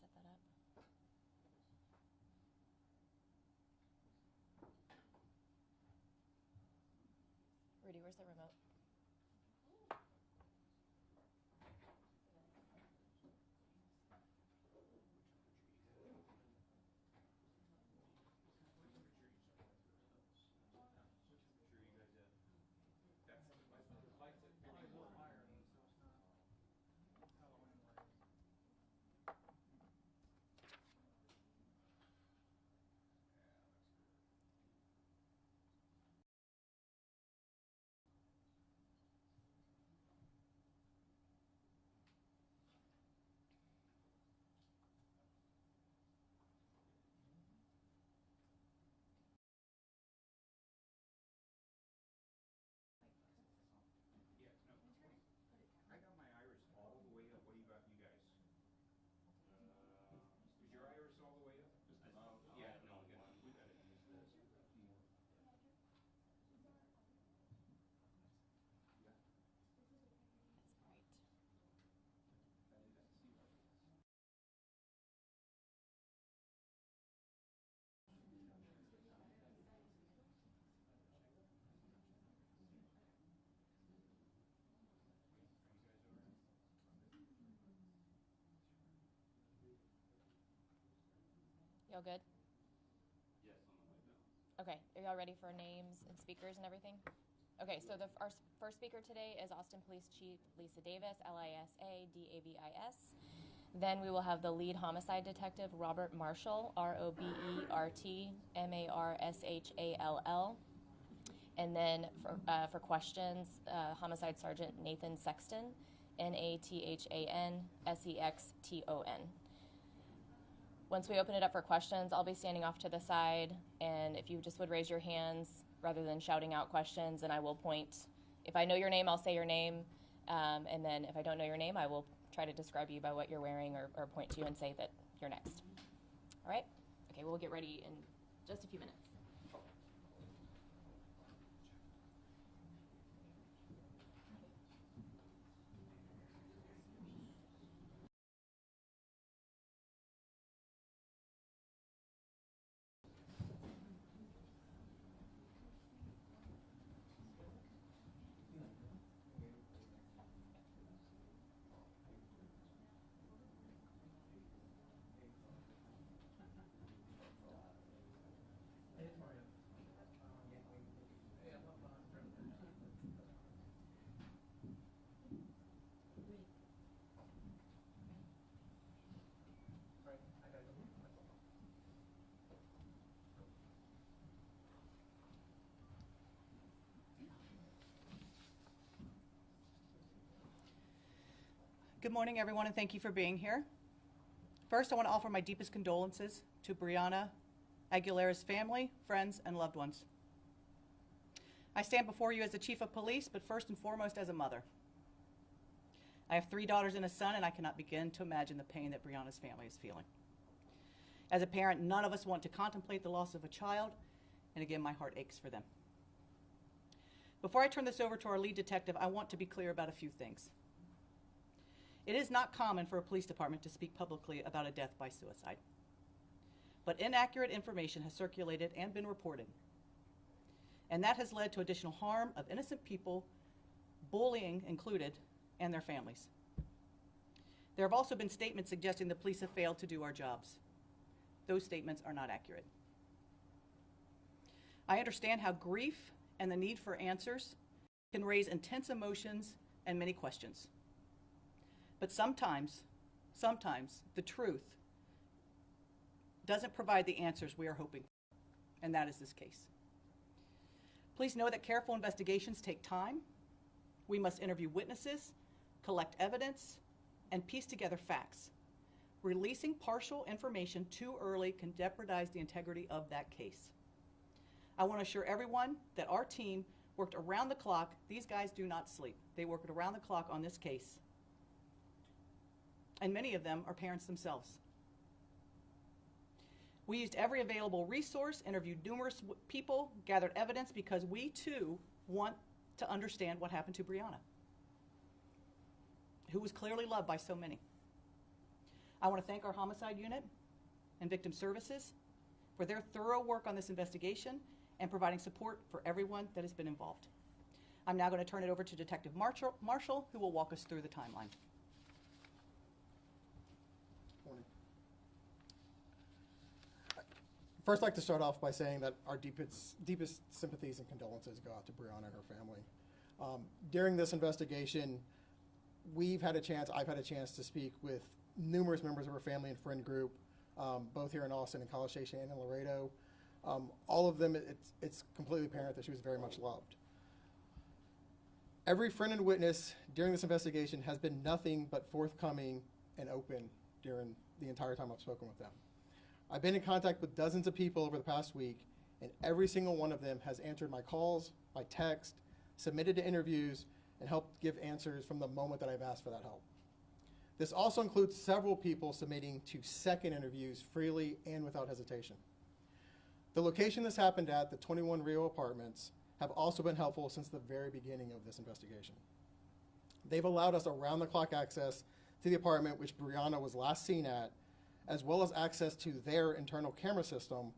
set that up. Rudy, where's the remote? I got my iris all the way up. What do you got, you guys? Is your iris all the way up? Just about. Yeah, no, we gotta use this more. Yeah. That's bright. Y'all good? Yes, on the way down. Okay, are y'all ready for names and speakers and everything? Okay, so our first speaker today is Austin Police Chief Lisa Davis, Lisa Davis. Then we will have the lead homicide detective, Robert Marshall, Robertmarshall. And then for questions, Homicide Sergeant Nathan Sexton, NATHANSEXTON. Once we open it up for questions, I'll be standing off to the side, and if you just would raise your hands rather than shouting out questions, and I will point. If I know your name, I'll say your name, and then if I don't know your name, I will try to describe you by what you're wearing or point to you and say that you're next. All right? Okay, we'll get ready in just a few minutes. Good morning, everyone, and thank you for being here. First, I want to offer my deepest condolences to Brianna Aguilera's family, friends, and loved ones. I stand before you as the chief of police, but first and foremost as a mother. I have 3 daughters and a son, and I cannot begin to imagine the pain that Brianna's family is feeling. As a parent, none of us want to contemplate the loss of a child, and again, my heart aches for them. Before I turn this over to our lead detective, I want to be clear about a few things. It is not common for a police department to speak publicly about a death by suicide. But inaccurate information has circulated and been reported. And that has led to additional harm of innocent people, bullying included, and their families. There have also been statements suggesting the police have failed to do our jobs. Those statements are not accurate. I understand how grief and the need for answers can raise intense emotions and many questions. But sometimes the truth doesn't provide the answers we are hoping for, and that is this case. Please know that careful investigations take time. We must interview witnesses, collect evidence, and piece together facts. Releasing partial information too early can jeopardize the integrity of that case. I want to assure everyone that our team worked around the clock. These guys do not sleep. They worked around the clock on this case. And many of them are parents themselves. We used every available resource, interviewed numerous people, gathered evidence because we too want to understand what happened to Brianna, who was clearly loved by so many. I want to thank our homicide unit and victim services for their thorough work on this investigation and providing support for everyone that has been involved. I'm now going to turn it over to Detective Marshall, who will walk us through the timeline. Morning. First, I'd like to start off by saying that our deepest sympathies and condolences go out to Brianna and her family. During this investigation, I've had a chance to speak with numerous members of her family and friend group, both here in Austin and College Station and in Laredo. All of them, it's completely apparent that she was very much loved. Every friend and witness during this investigation has been nothing but forthcoming and open during the entire time I've spoken with them. I've been in contact with dozens of people over the past week, and every single one of them has answered my calls, my text, submitted to interviews, and helped give answers from the moment that I've asked for that help. This also includes several people submitting to second interviews freely and without hesitation. The location this happened at, the 21 Rio Apartments, have also been helpful since the very beginning of this investigation. They've allowed us around-the-clock access to the apartment which Brianna was last seen at, as well as access to their internal camera system,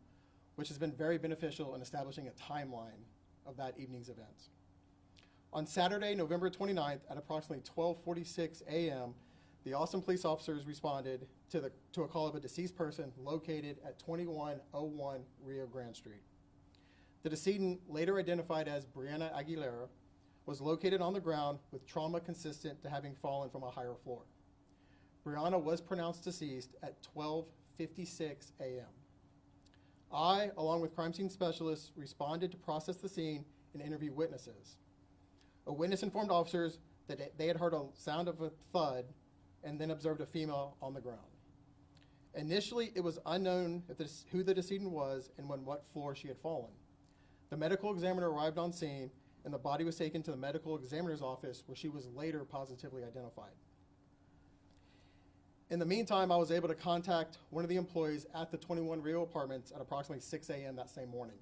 which has been very beneficial in establishing a timeline of that evening's events. On Saturday, November 29th, at approximately 12:46 a.m., the Austin police officers responded to a call of a deceased person located at 2101 Rio Grande Street. The decedent, later identified as Brianna Aguilera, was located on the ground with trauma consistent to having fallen from a higher floor. Brianna was pronounced deceased at 12:56 a.m. I, along with crime scene specialists, responded to process the scene and interview witnesses. A witness informed officers that they had heard a sound of a thud and then observed a female on the ground. Initially, it was unknown who the decedent was and on what floor she had fallen. The medical examiner arrived on scene, and the body was taken to the medical examiner's office, where she was later positively identified. In the meantime, I was able to contact one of the employees at the 21 Rio Apartments at approximately 6 a.m. that same morning.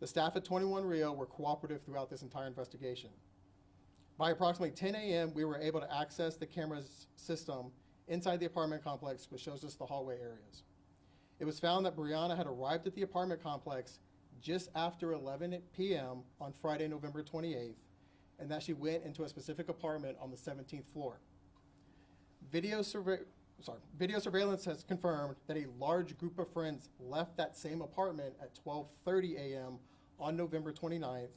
The staff at 21 Rio were cooperative throughout this entire investigation. By approximately 10 a.m., we were able to access the camera's system inside the apartment complex, which shows us the hallway areas. It was found that Brianna had arrived at the apartment complex just after 11 p.m. on Friday, November 28th, and that she went into a specific apartment on the 17th floor. Video surveillance has confirmed that a large group of friends left that same apartment at 12:30 a.m. on November 29th,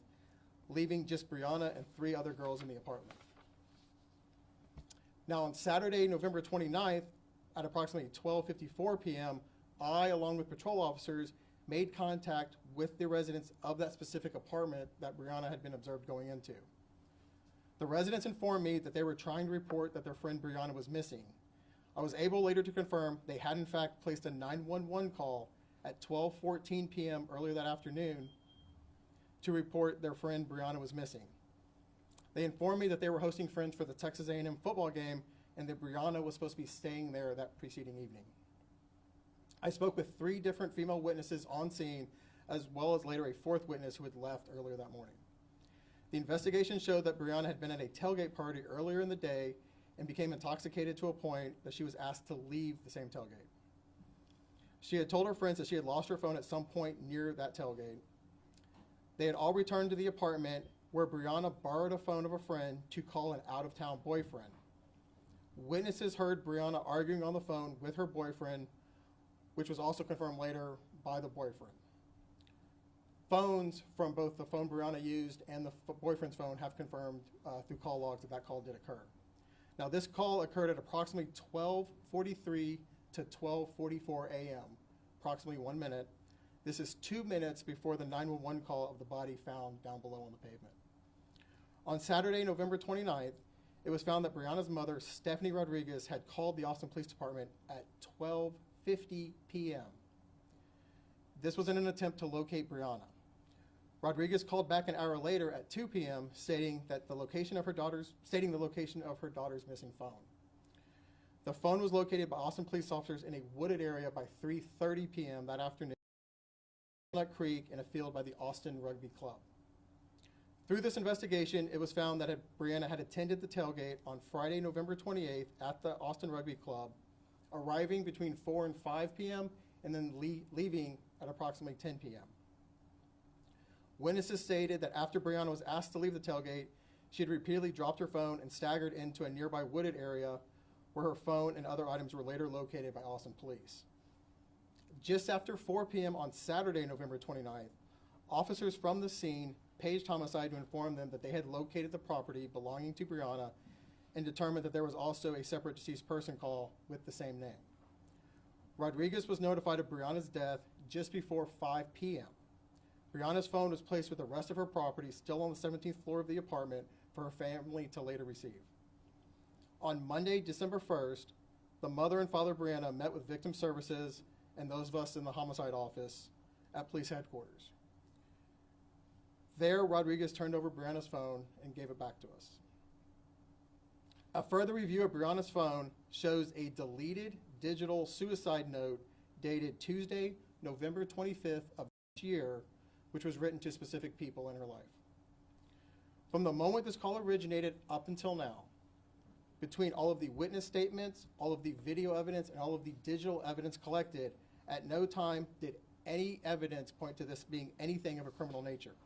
leaving just Brianna and 3 other girls in the apartment. Now on Saturday, November 29th, at approximately 12:54 p.m., I, along with patrol officers, made contact with the residents of that specific apartment that Brianna had been observed going into. The residents informed me that they were trying to report that their friend Brianna was missing. I was able later to confirm they had in fact placed a 911 call at 12:14 p.m. earlier that afternoon to report their friend Brianna was missing. They informed me that they were hosting friends for the Texas A&M football game and that Brianna was supposed to be staying there that preceding evening. I spoke with 3 different female witnesses on scene, as well as later a 4th witness who had left earlier that morning. The investigation showed that Brianna had been at a tailgate party earlier in the day and became intoxicated to a point that she was asked to leave the same tailgate. She had told her friends that she had lost her phone at some point near that tailgate. They had all returned to the apartment where Brianna borrowed a phone of a friend to call an out-of-town boyfriend. Witnesses heard Brianna arguing on the phone with her boyfriend, which was also confirmed later by the boyfriend. Phones from both the phone Brianna used and the boyfriend's phone have confirmed through call logs that call did occur. Now this call occurred at approximately 12:43 to 12:44 a.m., approximately 1 minute. This is 2 minutes before the 911 call of the body found down below on the pavement. On Saturday, November 29th, it was found that Brianna's mother, Stephanie Rodriguez, had called the Austin Police Department at 12:50 p.m. This was in an attempt to locate Brianna. Rodriguez called back an hour later at 2 p.m. stating the location of her daughter's missing phone. The phone was located by Austin police officers in a wooded area by 3:30 p.m. that afternoon in Walnut Creek in a field by the Austin Rugby Club. Through this investigation, it was found that Brianna had attended the tailgate on Friday, November 28th at the Austin Rugby Club arriving between 4 and 5 p.m., and then leaving at approximately 10 p.m. Witnesses stated that after Brianna was asked to leave the tailgate, she had repeatedly dropped her phone and staggered into a nearby wooded area where her phone and other items were later located by Austin police. Just after 4 p.m. on Saturday, November 29th, officers from the scene paged homicide to inform them that they had located the property belonging to Brianna and determined that there was also a separate deceased person call with the same name. Rodriguez was notified of Brianna's death just before 5 p.m. Brianna's phone was placed with the rest of her property still on the 17th floor of the apartment for her family to later receive. On Monday, December 1st, the mother and father of Brianna met with victim services and those of us in the homicide office at police headquarters. There, Rodriguez turned over Brianna's phone and gave it back to us. A further review of Brianna's phone shows a deleted digital suicide note dated Tuesday, November 25th of this year, which was written to specific people in her life. From the moment this call originated up until now, between all of the witness statements, all of the video evidence, and all of the digital evidence collected, at no time did any evidence point to this being anything of a criminal nature.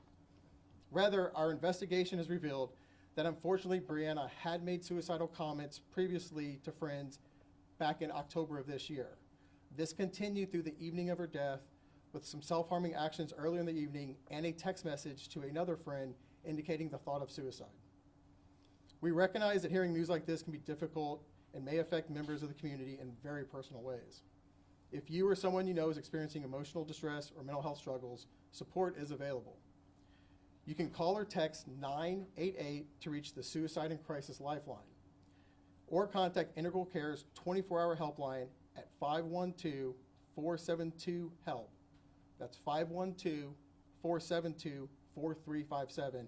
Rather, our investigation has revealed that unfortunately Brianna had made suicidal comments previously to friends back in October of this year. This continued through the evening of her death with some self-harming actions earlier in the evening and a text message to another friend indicating the thought of suicide. We recognize that hearing news like this can be difficult and may affect members of the community in very personal ways. If you or someone you know is experiencing emotional distress or mental health struggles, support is available. You can call or text 988 to reach the Suicide and Crisis Lifeline, or contact Integral Care's 24-hour helpline at 512-472-HELP. That's 512-472-4357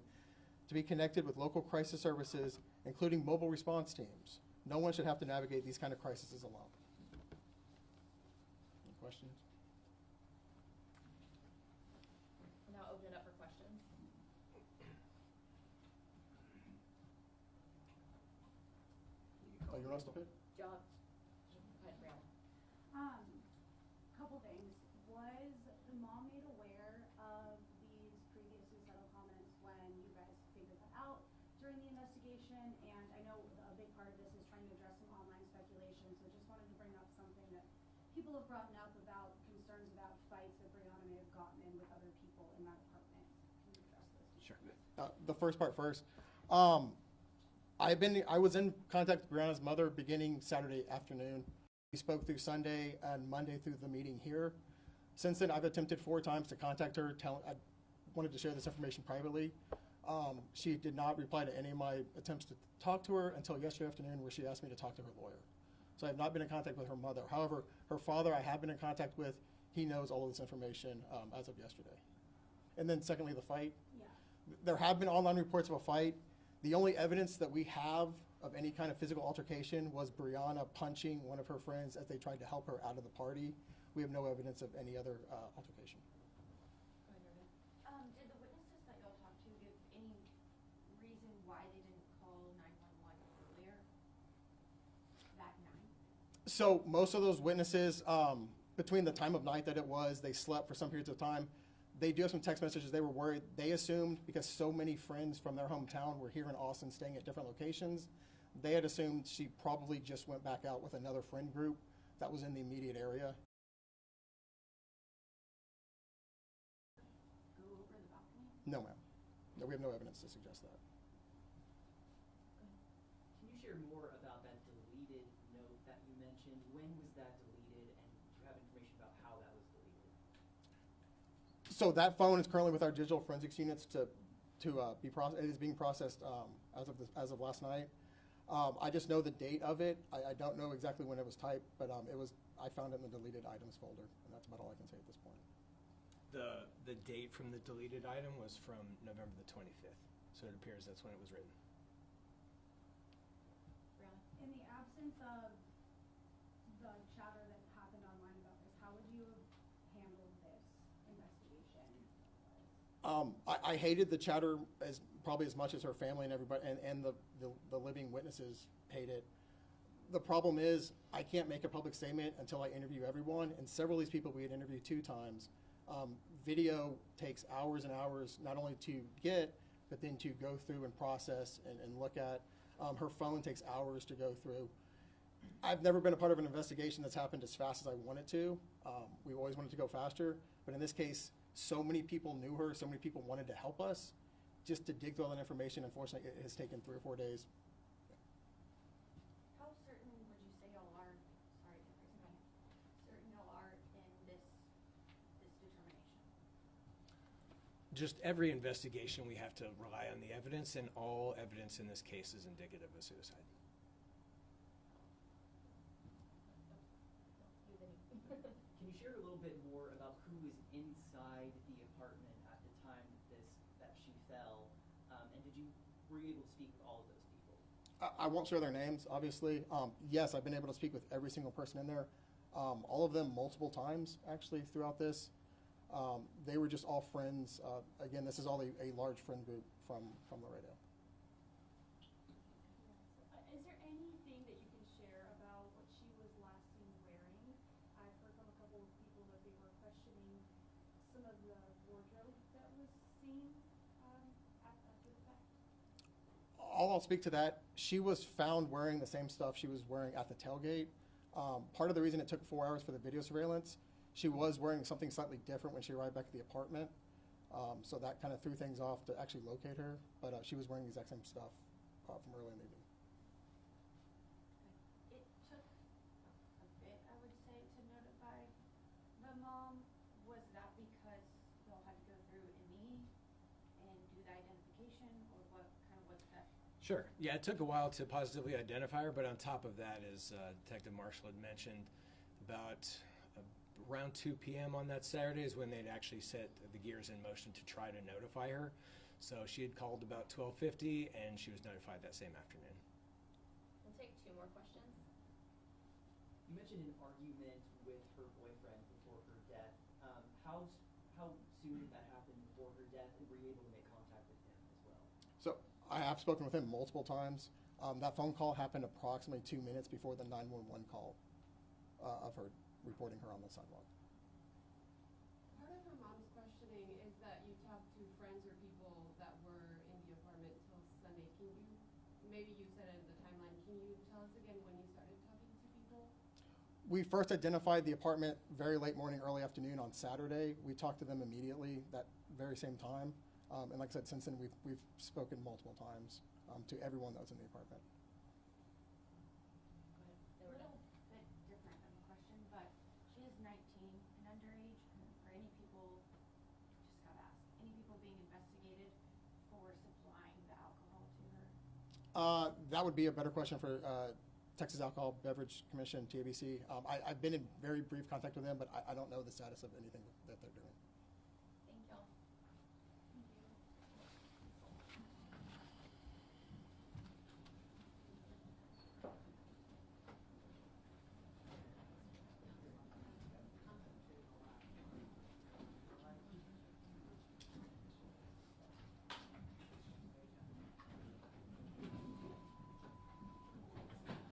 to be connected with local crisis services, including mobile response teams. No one should have to navigate these kind of crises alone. Any questions? We'll now open it up for questions. Oh, you want us to pick? John, go ahead, Brianna. Couple things. Was the mom made aware of these previous suicidal comments when you guys figured that out during the investigation? And I know a big part of this is trying to address some online speculation, so just wanted to bring up something that people have brought up about concerns about fights that Brianna may have gotten in with other people in that apartment. Can you address this? Sure. The first part first. I was in contact with Brianna's mother beginning Saturday afternoon. We spoke through Sunday and Monday through the meeting here. Since then, I've attempted 4 times to contact her. I wanted to share this information privately. She did not reply to any of my attempts to talk to her until yesterday afternoon, where she asked me to talk to her lawyer. So I have not been in contact with her mother. However, her father I have been in contact with. He knows all of this information as of yesterday. And then secondly, the fight. Yeah. There have been online reports of a fight. The only evidence that we have of any kind of physical altercation was Brianna punching one of her friends as they tried to help her out of the party. We have no evidence of any other altercation. Go ahead, Meredith. Did the witnesses that y'all talked to give any reason why they didn't call 911 earlier that night? So most of those witnesses, between the time of night that it was, they slept for some periods of time. They do have some text messages. They were worried. They assumed, because so many friends from their hometown were here in Austin staying at different locations, they had assumed she probably just went back out with another friend group that was in the immediate area. Go over the balcony? No, ma'am. No, we have no evidence to suggest that. Can you share more about that deleted note that you mentioned? When was that deleted, and do you have information about how that was deleted? So that phone is currently with our digital forensics units to be processed. It is being processed as of last night. I just know the date of it. I don't know exactly when it was typed, but I found it in the deleted items folder, and that's about all I can say at this point. The date from the deleted item was from November the 25th, so it appears that's when it was written. Brianna. In the absence of the chatter that happened online about this, how would you have handled this investigation? I hated the chatter probably as much as her family and everybody and the living witnesses hate it. The problem is, I can't make a public statement until I interview everyone, and several of these people we had interviewed 2 times. Video takes hours and hours, not only to get, but then to go through and process and look at. Her phone takes hours to go through. I've never been a part of an investigation that's happened as fast as I want it to. We always wanted to go faster, but in this case, so many people knew her, so many people wanted to help us. Just to dig through all that information, unfortunately, it has taken 3 or 4 days. How certain would you say y'all are, sorry to raise my hand, certain y'all are in this determination? Just every investigation, we have to rely on the evidence, and all evidence in this case is indicative of suicide. Can you share a little bit more about who was inside the apartment at the time that she fell? And were you able to speak with all of those people? I won't share their names, obviously. Yes, I've been able to speak with every single person in there. All of them multiple times, actually, throughout this. They were just all friends. Again, this is all a large friend group from Laredo. Is there anything that you can share about what she was last seen wearing? I've heard from a couple of people that they were questioning some of the wardrobe that was seen after the fact. I'll speak to that. She was found wearing the same stuff she was wearing at the tailgate. Part of the reason it took 4 hours for the video surveillance, she was wearing something slightly different when she arrived back at the apartment. So that kind of threw things off to actually locate her. But she was wearing the exact same stuff from earlier in the evening. It took a bit, I would say, to notify the mom. Was that because y'all had to go through me and do the identification, or what's that? Sure. Yeah, it took a while to positively identify her, but on top of that, as Detective Marshall had mentioned, about around 2 p.m. on that Saturday is when they'd actually set the gears in motion to try to notify her. So she had called about 12:50, and she was notified that same afternoon. We'll take 2 more questions. You mentioned an argument with her boyfriend before her death. How soon did that happen before her death, and were you able to make contact with him as well? So I have spoken with him multiple times. That phone call happened approximately 2 minutes before the 911 call of her reporting her on the sidewalk. Part of her mom's questioning is that you talked to friends or people that were in the apartment till Sunday. Maybe you said it in the timeline, can you tell us again when you started talking to people? We first identified the apartment very late morning, early afternoon on Saturday. We talked to them immediately that very same time. And like I said, since then we've spoken multiple times to everyone that was in the apartment. A little bit different of a question, but she is 19 and underage. Are any people, just gotta ask, any people being investigated for supplying the alcohol to her? That would be a better question for Texas Alcohol Beverage Commission, TABC. I've been in very brief contact with them, but I don't know the status of anything that they're doing.